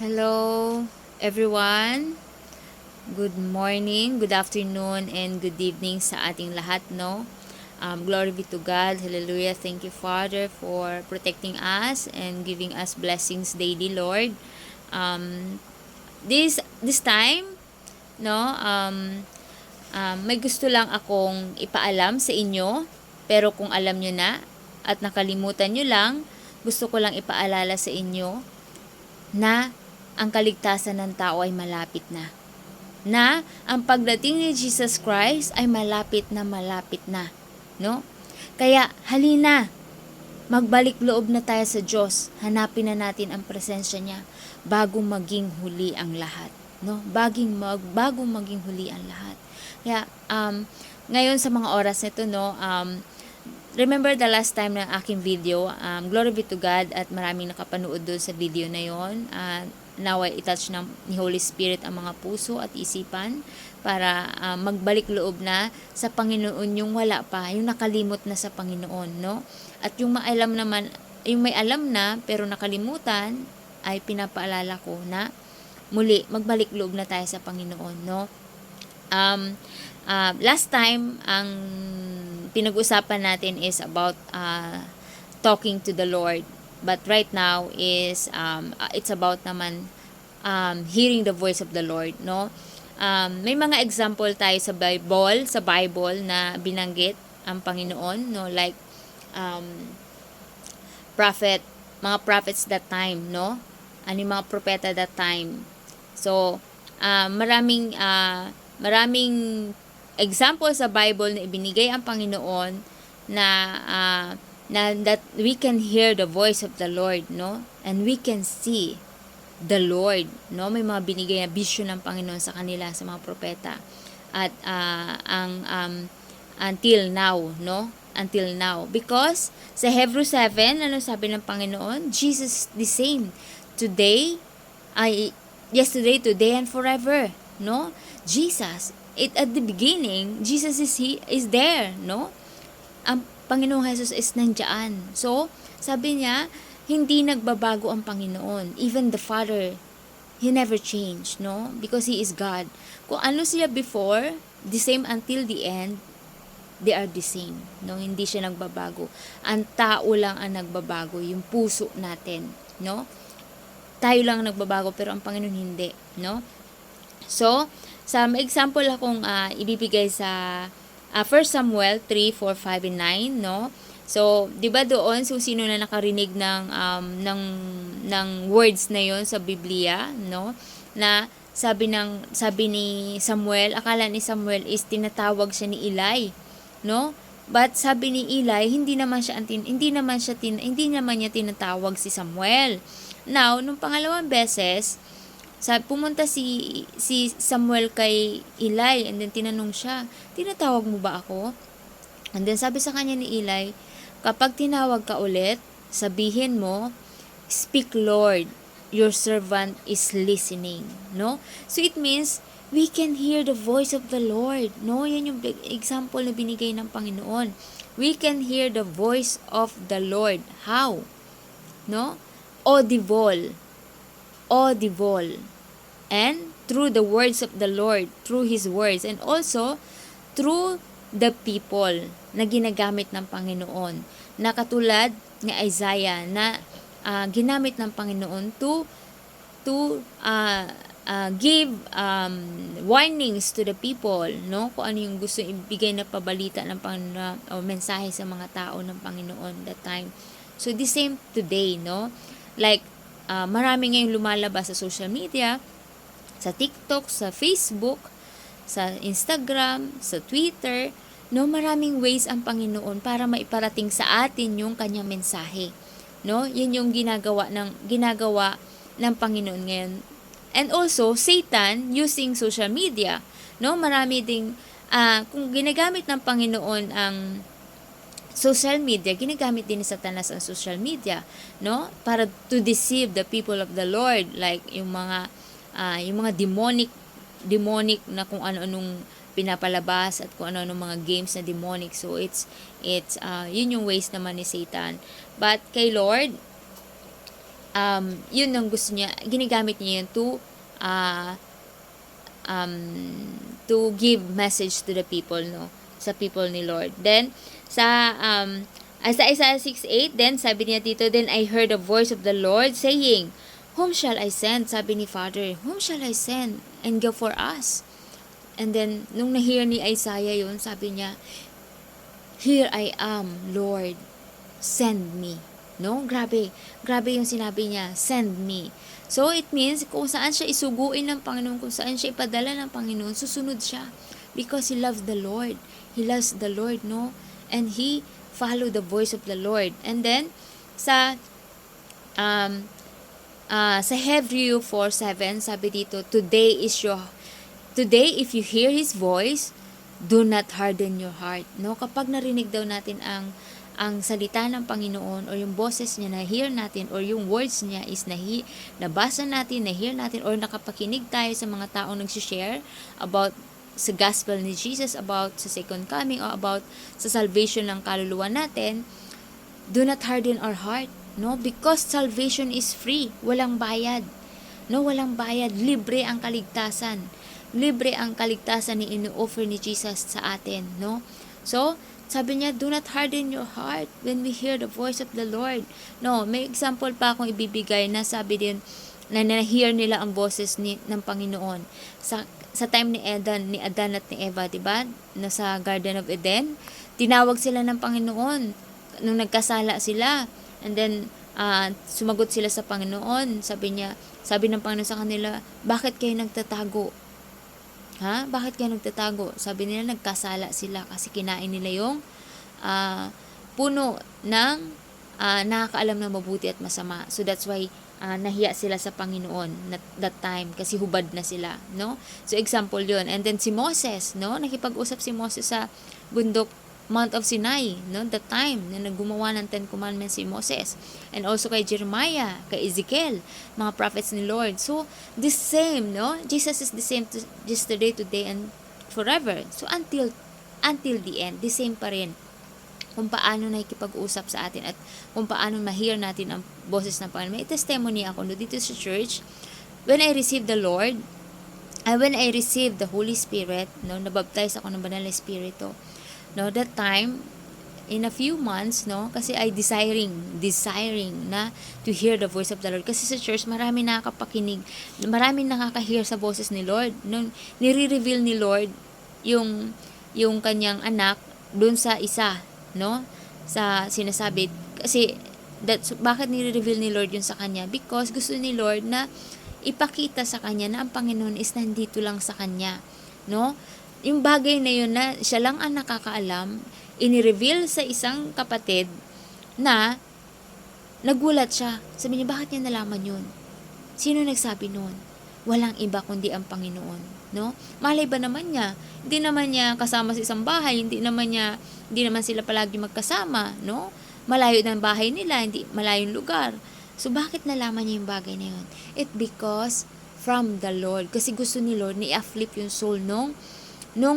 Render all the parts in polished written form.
Hello, everyone. Good morning, good afternoon, and good evening sa ating lahat, no? Glory be to God. Hallelujah. Thank you, Father, for protecting us and giving us blessings daily, Lord. Um, this time, no, may gusto lang akong ipaalam sa inyo, pero kung alam nyo na at nakalimutan nyo lang, gusto ko lang ipaalala sa inyo na ang kaligtasan ng tao ay malapit na ang pagdating ni Jesus Christ ay malapit na, no? Kaya halina, magbalik loob na tayo sa Diyos. Hanapin na natin ang presensya niya bago maging huli ang lahat, no? Bago maging huli ang lahat. Kaya ngayon sa mga oras nito, no, remember the last time ng aking video, glory be to God at maraming nakapanood doon sa video na yon. Naway itouch ni Holy Spirit ang mga puso at isipan para magbalik loob na sa Panginoon yung wala pa, yung nakalimot na sa Panginoon, no? At yung may alam na pero nakalimutan ay pinapaalala ko na muli magbalik loob na tayo sa Panginoon, no? Last time ang pinag-usapan natin is about talking to the Lord. But right now is it's about naman hearing the voice of the Lord, no? May mga example tayo sa Bible na binanggit ang Panginoon, no? Like mga prophets that time, no? Ano yung mga propeta that time. So, maraming example sa Bible na ibinigay ang Panginoon na that we can hear the voice of the Lord, no? And we can see the Lord, no? May mga binigay na vision ng Panginoon sa kanila, sa mga propeta. At until now, no? Until now. Because sa Hebrews 7, ano sabi ng Panginoon? Jesus is the same today, yesterday, today, and forever, no? Jesus, at the beginning, Jesus is there, no? Ang Panginoong Jesus is nandiyan. So, sabi niya, hindi nagbabago ang Panginoon. Even the Father, He never changed, no? Because He is God. Kung ano siya before, the same until the end, they are the same, no? Hindi siya nagbabago. Ang tao lang ang nagbabago, yung puso natin, no? Tayo lang ang nagbabago, pero ang Panginoon hindi, no? So, some example akong ibibigay sa 1 Samuel 3, 4, 5, and 9, no? So, 'di ba doon sino na nakarinig ng words na 'yon sa Biblia, no? Na sabi ni Samuel, akala ni Samuel is tinatawag siya ni Eli, no? But sabi ni Eli, hindi naman niya tinatawag si Samuel. Now, nung pangalawang beses, pumunta si Samuel kay Eli and then tinanong siya, tinatawag mo ba ako? And then sabi sa kanya ni Eli, kapag tinawag ka ulit, sabihin mo, speak Lord, your servant is listening, no? So it means, we can hear the voice of the Lord, no? Yan yung example na binigay ng Panginoon. We can hear the voice of the Lord. How? No? Audible, and through the words of the Lord, through His words, and also through the people na ginagamit ng Panginoon, na katulad ni Isaiah na ginamit ng Panginoon to give warnings to the people, no? Kung ano yung gusto ibigay na pabalita ng Panginoon o mensahe sa mga tao ng Panginoon that time. So the same today, no? Like marami ngayong lumalabas sa social media, sa TikTok, sa Facebook, sa Instagram, sa Twitter, no? Maraming ways ang Panginoon para maiparating sa atin yung kanyang mensahe, no? Yan yung ginagawa ng Panginoon ngayon. And also Satan using social media, no? Marami ding kung ginagamit ng Panginoon ang social media, ginagamit din ni Satanas ang social media, no? Para to deceive the people of the Lord, like yung mga demonic na kung ano-anong pinapalabas at kung ano-anong mga games na demonic. So it's yun yung ways naman ni Satan. But kay Lord, yun ang gusto niya, ginagamit niya yun uh, um, to give message to the people, no? Sa people ni Lord. Then, sa Isaiah 6:8, then, sabi niya dito, then I heard a voice of the Lord saying, whom shall I send? Sabi ni Father, whom shall I send? And go for us. And then, nung na-hear ni Isaiah yun, sabi niya, here I am, Lord, send me. No? Grabe. Grabe yung sinabi niya, send me. So, it means, kung saan siya isuguin ng Panginoon, kung saan siya ipadala ng Panginoon, susunod siya. Because he loves the Lord. He loves the Lord, no? And he followed the voice of the Lord. And then, sa Hebrew 4:7, sabi dito, Today, if you hear His voice, do not harden your heart. No? Kapag narinig daw natin ang salita ng Panginoon or yung boses niya na hear natin or yung words niya is nabasa natin, na hear natin or nakapakinig tayo sa mga taong nagsishare about sa gospel ni Jesus, about sa second coming or about sa salvation ng kaluluwa natin, do not harden our heart. No? Because salvation is free. Walang bayad. No? Walang bayad. Libre ang kaligtasan. Libre ang kaligtasan ni ino-offer ni Jesus sa atin. No? So, sabi niya, do not harden your heart when we hear the voice of the Lord. No, may example pa akong ibibigay na sabi din, na na-hear nila ang boses ng Panginoon. Sa time ni Adan at ni Eva, diba? Nasa Garden of Eden, tinawag sila ng Panginoon nung nagkasala sila. And then, sumagot sila sa Panginoon. Sabi ng Panginoon sa kanila, bakit kayo nagtatago? Ha? Bakit kayo nagtatago? Sabi nila, nagkasala sila kasi kinain nila yung puno ng nakakaalam na mabuti at masama. So that's why nahiya sila sa Panginoon that time kasi hubad na sila, no? So example 'yon. And then si Moses, no? Nakipag-usap si Moses sa bundok Mount of Sinai, no? That time na naggumawa ng 10 Commandments si Moses. And also kay Jeremiah, kay Ezekiel, mga prophets ni Lord. So, the same, no? Jesus is the same yesterday, today, and forever. So, until the end, the same pa rin. Kung paano nakikipag-usap sa atin at kung paano ma-hear natin ang boses ng Panginoon. May testimony ako no, dito sa church. When I received the Lord, when I received the Holy Spirit, no, nabaptize ako ng Banal na Espiritu. No, that time, in a few months, no, kasi I desiring na to hear the voice of the Lord. Kasi sa church, marami nakakapakinig, marami nakaka-hear sa boses ni Lord. No, nire-reveal ni Lord yung kanyang anak dun sa isa, no, sa sinasabi. Kasi, bakit nire-reveal ni Lord yun sa kanya? Because gusto ni Lord na ipakita sa kanya na ang Panginoon is nandito lang sa kanya, no? Yung bagay na yun na siya lang ang nakakaalam, inireveal sa isang kapatid na nagulat siya. Sabi niya, bakit niya nalaman yun? Sino nagsabi nun? Walang iba kundi ang Panginoon, no? Malay ba naman niya? Hindi naman niya kasama sa isang bahay, hindi naman sila palagi magkasama, no? Malayo ng bahay nila, hindi malayong lugar. So bakit nalaman niya yung bagay na yun? It because from the Lord. Kasi gusto ni Lord ni afflict yung soul nung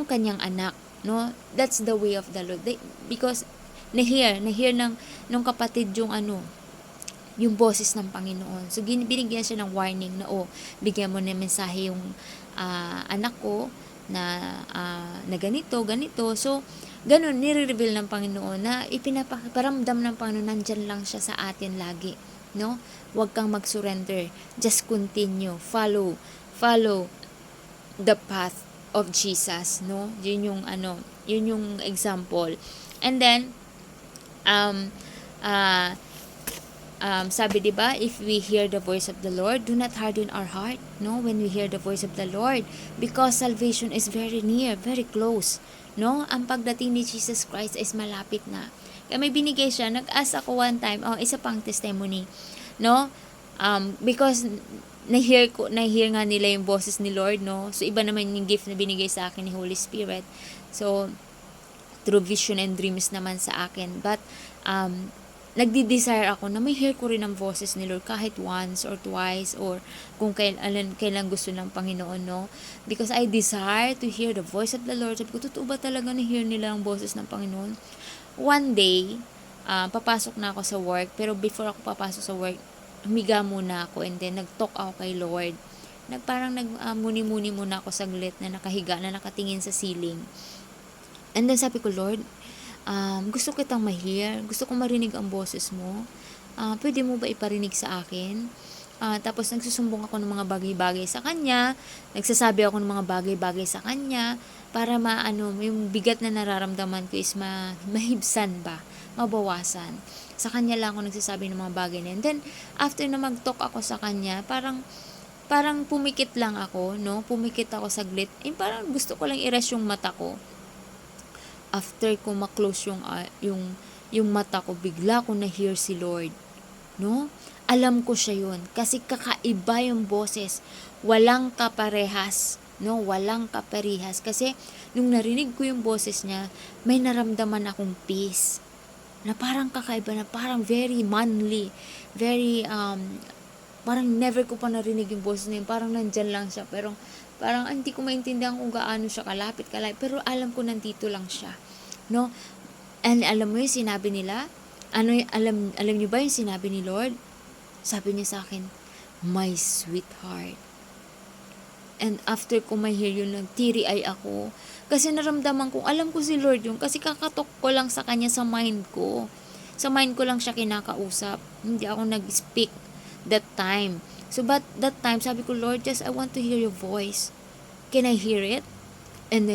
kanyang anak, no? That's the way of the Lord. Because na-hear nung kapatid yung boses ng Panginoon. So binigyan siya ng warning na bigyan mo ng mensahe yung anak ko na ganito. So ganun nire-reveal ng Panginoon na ipinaparamdam ng Panginoon nandyan lang siya sa atin lagi, no? Huwag kang mag-surrender. Just continue. Follow the path of Jesus, no? Yun yung example. And then sabi diba, if we hear the voice of the Lord, do not harden our heart, no? When we hear the voice of the Lord, because salvation is very near, very close, no? Ang pagdating ni Jesus Christ is malapit na. Kaya may binigay siya, nag-ask ako one time, isa pang testimony, no? Because na-hear nga nila yung boses ni Lord, no? So, iba naman yung gift na binigay sa akin ni Holy Spirit. So, through vision and dreams naman sa akin. But, nagdi-desire ako na may hear ko rin ang boses ni Lord kahit once or twice or kung kailan gusto ng Panginoon, no? Because I desire to hear the voice of the Lord. Sabi ko, totoo ba talaga na hear nila ang boses ng Panginoon? One day, papasok na ako sa work, pero before ako papasok sa work, humiga muna ako and then nag-talk ako kay Lord. Parang muni-muni muna ako saglit na nakahiga, na nakatingin sa ceiling. And then sabi ko, Lord, gusto kitang ma-hear, gusto kong marinig ang boses mo. Pwede mo ba iparinig sa akin? Tapos nagsusumbong ako ng mga bagay-bagay sa Kanya, nagsasabi ako ng mga bagay-bagay sa Kanya, para yung bigat na nararamdaman ko is mahibsan ba, mabawasan. Sa Kanya lang ako nagsasabi ng mga bagay na. And then, after na mag-talk ako sa Kanya, parang pumikit lang ako, no? Pumikit ako saglit. Parang gusto ko lang i-rest yung mata ko. After ko ma-close yung mata ko, bigla ko na-hear si Lord, no? Alam ko siya yun, kasi kakaiba yung boses, walang kaparehas, no? Walang kaparehas, kasi nung narinig ko yung boses niya, may naramdaman akong peace, na parang kakaiba, na parang very manly, very, parang never ko pa narinig yung boses niya, parang nandyan lang siya, pero parang hindi ko maintindihan kung gaano siya kalapit, pero alam ko nandito lang siya, no? And alam mo yung sinabi nila? Alam niyo ba yung sinabi ni Lord? Sabi niya sa akin, my sweetheart. And after ko ma-hear yun, nagtiri-ay ako. Kasi naramdaman ko, alam ko si Lord yun, kasi kakatok ko lang sa Kanya sa mind ko. Sa mind ko lang siya kinakausap. Hindi ako nag-speak that time. So, but that time, sabi ko, Lord, just I want to hear your voice. Can I hear it? And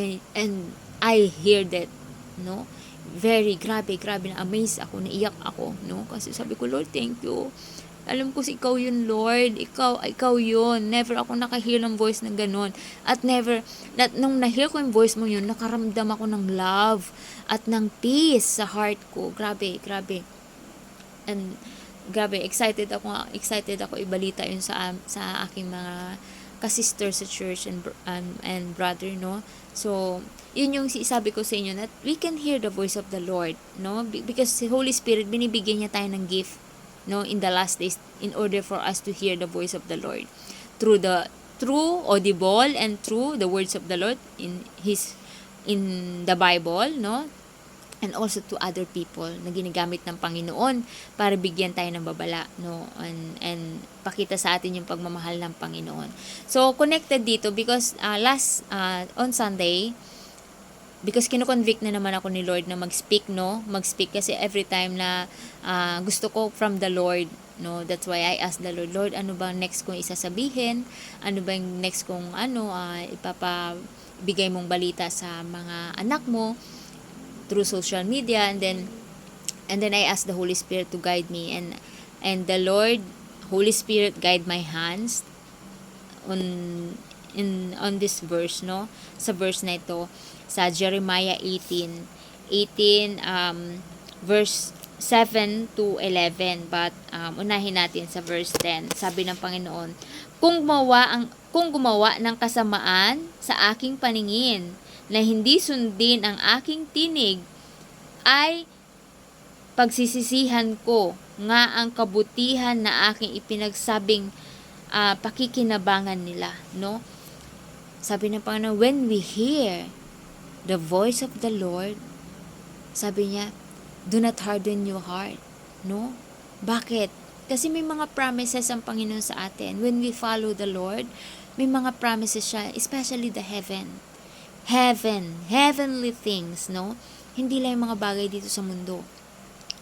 I hear that, no? Very grabe na amazed ako, naiyak ako, no? Kasi sabi ko, Lord, thank you. Alam ko ikaw yun, Lord. Ikaw yun. Never ako nakahear ng voice na ganun. At nung nahear ko yung voice mo yun, nakaramdam ako ng love at ng peace sa heart ko. Grabe. And grabe, excited ako ibalita yun sa aking mga ka-sister sa church and brother, no? So, yun yung sabi ko sa inyo, that we can hear the voice of the Lord, no? Because the Holy Spirit, binibigyan niya tayo ng gift, no, in the last days, in order for us to hear the voice of the Lord through audible and through the words of the Lord in the Bible, no? And also to other people na ginagamit ng Panginoon para bigyan tayo ng babala, no? And pakita sa atin yung pagmamahal ng Panginoon. So, connected dito because on Sunday, because kino-convict na naman ako ni Lord na mag-speak kasi every time na gusto ko from the Lord, no? That's why I asked the Lord, Lord, ano ba next kong isasabihin? Ano ba yung next kong ipapabigay mong balita sa mga anak mo through social media? And then I asked the Holy Spirit to guide me, and the Lord, Holy Spirit, guide my hands on this verse, no? Sa verse na ito, sa Jeremiah 18 verse 7 to 11. But unahin natin sa verse 10. Sabi ng Panginoon, kung gumawa ng kasamaan sa aking paningin, na hindi sundin ang aking tinig, ay pagsisisihan ko nga ang kabutihan na aking ipinagsabing pakikinabangan nila, no? Sabi ng Panginoon, when we hear the voice of the Lord, sabi niya, do not harden your heart, no? Bakit? Kasi may mga promises ang Panginoon sa atin. When we follow the Lord, may mga promises siya, especially the heavenly things, no? Hindi lang yung mga bagay dito sa mundo.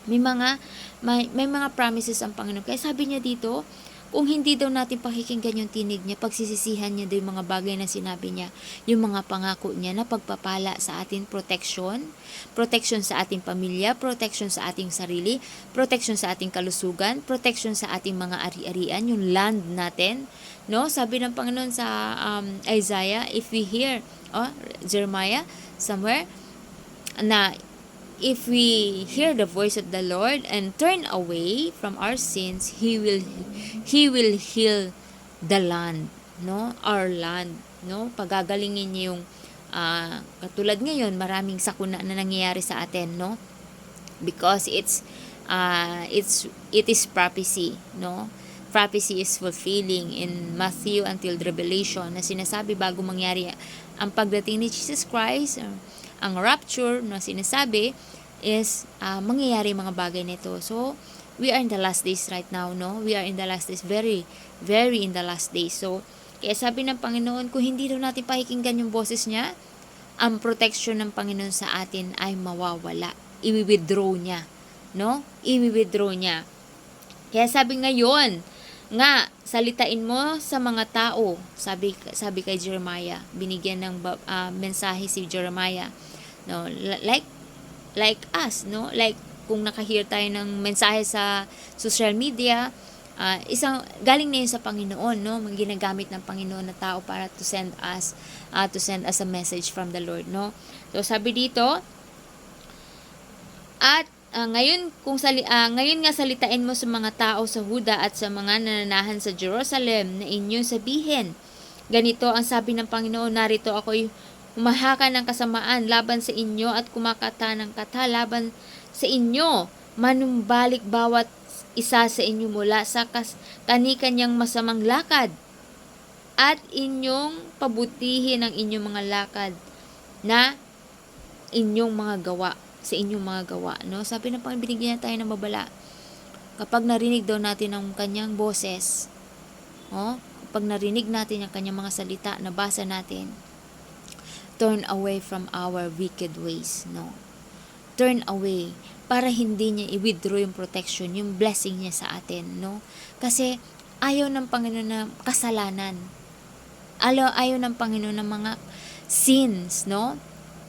May mga promises ang Panginoon. Kaya sabi niya dito, kung hindi daw natin pakikinggan yung tinig niya, pagsisisihan niya daw yung mga bagay na sinabi niya, yung mga pangako niya na pagpapala sa atin, protection sa ating pamilya, protection sa ating sarili, protection sa ating kalusugan, protection sa ating mga ari-arian, yung land natin, no? Sabi ng Panginoon sa Isaiah, if we hear, Jeremiah, somewhere, na if we hear the voice of the Lord and turn away from our sins, He will heal the land, no? Our land, no? Pagagalingin niya yung katulad ngayon, maraming sakuna na nangyayari sa atin, no? Because it is prophecy, no? Prophecy is fulfilling in Matthew until Revelation, na sinasabi bago mangyari ang pagdating ni Jesus Christ, ang rapture na sinasabi is mangyayari mga bagay nito. So, we are in the last days right now, no? We are in the last days, very, very in the last days. So, kaya sabi ng Panginoon, kung hindi daw natin pakikinggan yung boses niya, ang protection ng Panginoon sa atin ay mawawala. I-withdraw niya, no? I-withdraw niya. Kaya sabi ngayon, nga, salitain mo sa mga tao, sabi kay Jeremiah, binigyan ng mensahe si Jeremiah, no? Like us, no? Like, kung nakahear tayo ng mensahe sa social media, isang galing na yun sa Panginoon, no? Ginagamit ng Panginoon na tao para to send us a message from the Lord, no? So sabi dito, at ngayon nga salitain mo sa mga tao sa Huda at sa mga nananahan sa Jerusalem na inyong sabihin, ganito ang sabi ng Panginoon, narito ako'y humahaka ng kasamaan laban sa inyo at kumakata ng kata laban sa inyo, manumbalik bawat isa sa inyo mula sa kani-kanyang masamang lakad at inyong pabutihin ang inyong mga lakad na inyong mga gawa, sa inyong mga gawa, no? Sabi ng Panginoon, binigyan tayo ng babala. Kapag narinig daw natin ang kanyang boses, kapag narinig natin ang kanyang mga salita, nabasa natin, turn away from our wicked ways, no? Turn away para hindi niya i-withdraw yung protection, yung blessing niya sa atin, no? Kasi ayaw ng Panginoon na kasalanan. Ayaw ng Panginoon ng mga sins, no?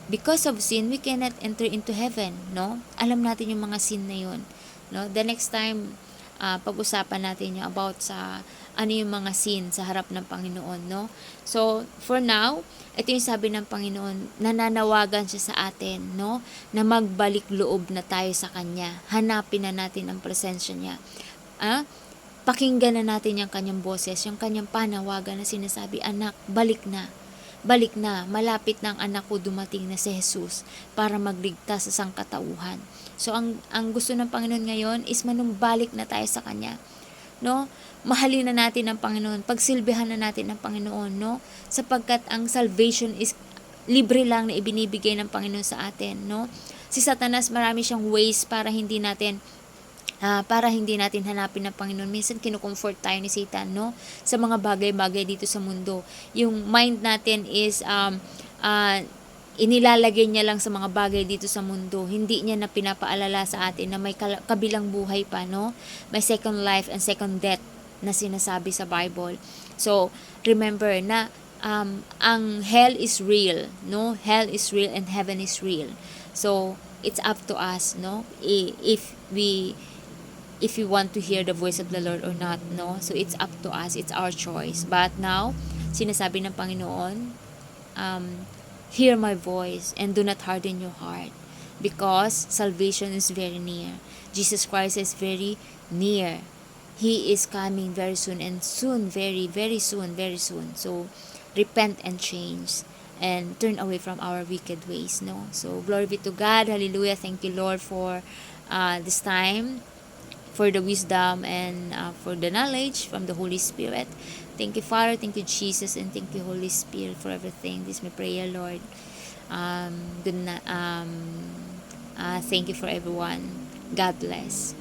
Because of sin, we cannot enter into heaven, no? Alam natin yung mga sin na yun, no? The next time, pag-usapan natin yung about sa ano yung mga sin sa harap ng Panginoon, no? So, for now, ito yung sabi ng Panginoon, nananawagan siya sa atin, no? Na magbalik loob na tayo sa Kanya. Hanapin na natin ang presensya niya. Pakinggan na natin yung Kanyang boses, yung Kanyang panawagan na sinasabi, anak, balik na. Balik na, malapit na ang anak ko dumating na si Jesus para magligtas sa sangkatauhan. So, ang gusto ng Panginoon ngayon is manumbalik na tayo sa Kanya. No? Mahalin na natin ang Panginoon, pagsilbihan na natin ang Panginoon, no? Sapagkat ang salvation is libre lang na ibinibigay ng Panginoon sa atin, no? Si Satanas, marami siyang ways para hindi natin hanapin ng Panginoon. Minsan kinukomfort tayo ni Satan, no? Sa mga bagay-bagay dito sa mundo. Yung mind natin is inilalagay niya lang sa mga bagay dito sa mundo. Hindi niya na pinapaalala sa atin na may kabilang buhay pa, no? May second life and second death na sinasabi sa Bible. So, remember na ang hell is real, no? Hell is real and heaven is real. So, it's up to us, no? If we want to hear the voice of the Lord or not, no? So, it's up to us. It's our choice. But now, sinasabi ng Panginoon, hear my voice and do not harden your heart because salvation is very near. Jesus Christ is very near. He is coming very soon and soon, very, very soon, very soon. So, repent and change and turn away from our wicked ways, no? So, glory be to God. Hallelujah. Thank you, Lord, for this time, for the wisdom and for the knowledge from the Holy Spirit. Thank you, Father. Thank you, Jesus. And thank you, Holy Spirit, for everything. This is my prayer, Lord. Thank you for everyone. God bless.